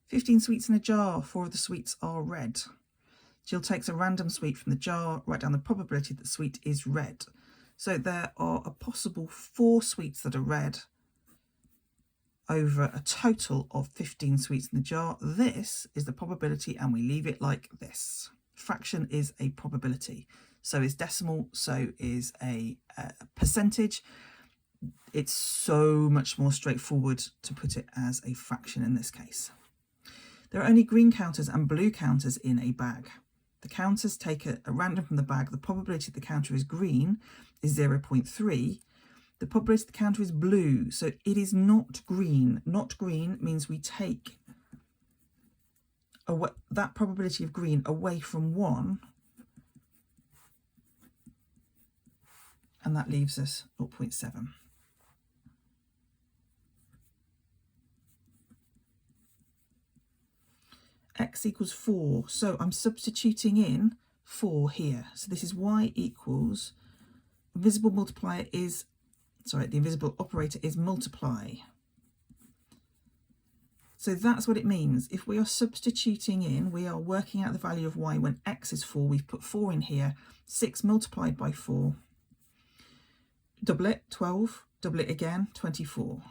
15 sweets in a jar, 4 of the sweets are red. Jill takes a random sweet from the jar, write down the probability that the sweet is red. So there are a possible 4 sweets that are red over a total of 15 sweets in the jar. This is the probability, and we leave it like this. Fraction is a probability. So is decimal, so is a percentage. It's so much more straightforward to put it as a fraction in this case. There are only green counters and blue counters in a bag. The counters take a random from the bag. The probability the counter is green is 0.3. The probability the counter is blue, so it is not green. Not green means we take that probability of green away from 1, and that leaves us 0.7. X equals 4, so I'm substituting in 4 here. So this is y equals, invisible multiplier is, sorry, the invisible operator is multiply. So that's what it means. If we are substituting in, we are working out the value of y when x is 4. We've put 4 in here. 6 multiplied by 4. Double it, 12. Double it again, 24.